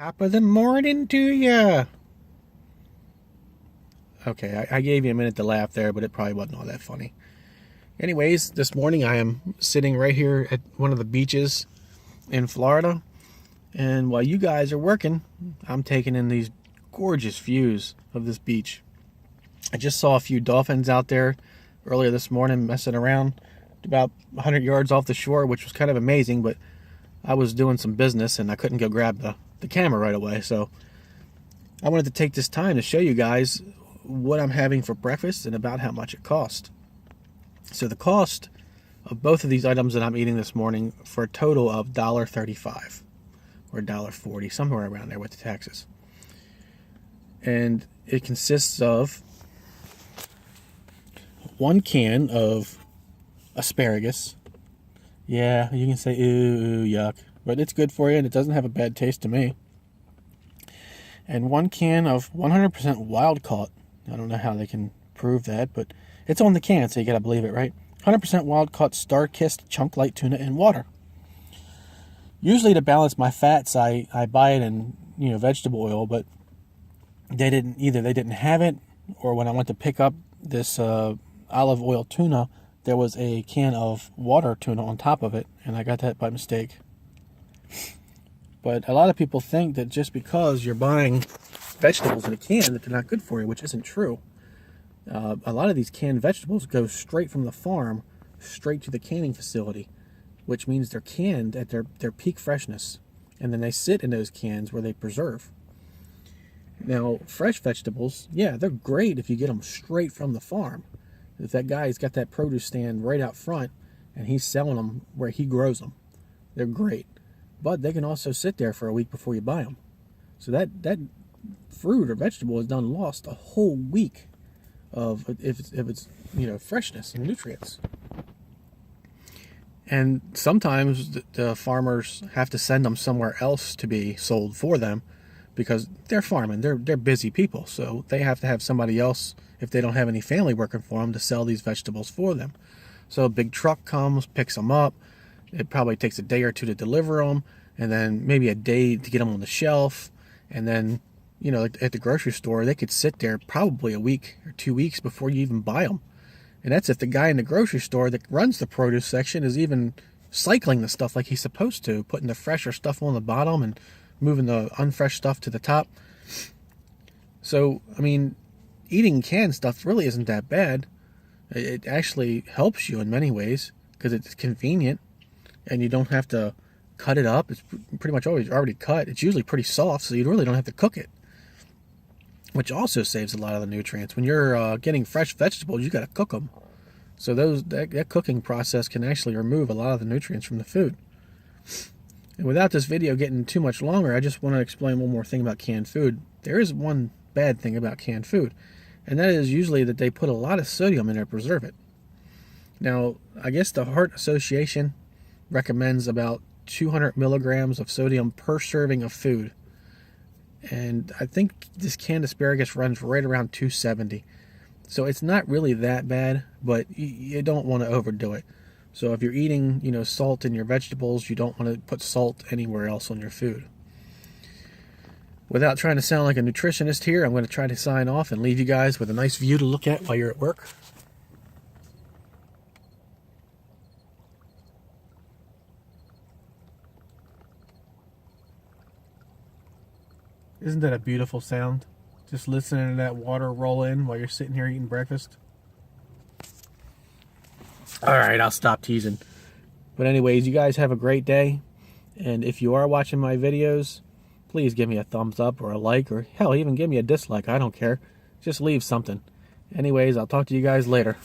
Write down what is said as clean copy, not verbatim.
Top of the morning to ya. Okay, I gave you a minute to laugh there, but it probably wasn't all that funny. Anyways, this morning I am sitting right here at one of the beaches in Florida. And while you guys are working, I'm taking in these gorgeous views of this beach. I just saw a few dolphins out there earlier this morning messing around about 100 yards off the shore, which was kind of amazing, but I was doing some business and I couldn't go grab the camera right away. So I wanted to take this time to show you guys what I'm having for breakfast and about how much it cost. So the cost of both of these items that I'm eating this morning for a total of $1.35 or $1.40, somewhere around there with the taxes. And it consists of one can of asparagus. Yeah, you can say, ooh, yuck. But it's good for you, and it doesn't have a bad taste to me. And one can of 100% wild caught. I don't know how they can prove that, but it's on the can, so you gotta believe it, right? 100% wild caught star-kissed chunk light tuna in water. Usually to balance my fats, I buy it in vegetable oil, but they didn't have it, or when I went to pick up this olive oil tuna, there was a can of water tuna on top of it, and I got that by mistake. But a lot of people think that just because you're buying vegetables in a can that they're not good for you, which isn't true. A lot of these canned vegetables go straight from the farm straight to the canning facility, which means they're canned at their peak freshness, and then they sit in those cans where they preserve. Now, fresh vegetables, yeah, they're great if you get them straight from the farm. If that guy's got that produce stand right out front and he's selling them where he grows them, they're great. But they can also sit there for a week before you buy them. So that fruit or vegetable has done lost a whole week of if it's freshness and nutrients. And sometimes the farmers have to send them somewhere else to be sold for them because they're farming. They're busy people, so they have to have somebody else, if they don't have any family working for them, to sell these vegetables for them. So a big truck comes, picks them up. It probably takes a day or two to deliver them, and then maybe a day to get them on the shelf. And then, at the grocery store, they could sit there probably a week or 2 weeks before you even buy them. And that's if the guy in the grocery store that runs the produce section is even cycling the stuff like he's supposed to, putting the fresher stuff on the bottom and moving the unfresh stuff to the top. So, eating canned stuff really isn't that bad. It actually helps you in many ways because it's convenient and you don't have to cut it up. It's pretty much always already cut. It's usually pretty soft, so you really don't have to cook it, which also saves a lot of the nutrients. When you're getting fresh vegetables, you got to cook them. So that cooking process can actually remove a lot of the nutrients from the food. And without this video getting too much longer, I just want to explain one more thing about canned food. There is one bad thing about canned food, and that is usually that they put a lot of sodium in to preserve it. Now, I guess the Heart Association recommends about 200 milligrams of sodium per serving of food. And I think this canned asparagus runs right around 270. So it's not really that bad, but you don't want to overdo it. So if you're eating, salt in your vegetables, you don't want to put salt anywhere else on your food. Without trying to sound like a nutritionist here, I'm going to try to sign off and leave you guys with a nice view to look at while you're at work. Isn't that a beautiful sound? Just listening to that water roll in while you're sitting here eating breakfast. Alright, I'll stop teasing. But anyways, you guys have a great day. And if you are watching my videos, please give me a thumbs up or a like, or hell, even give me a dislike. I don't care. Just leave something. Anyways, I'll talk to you guys later.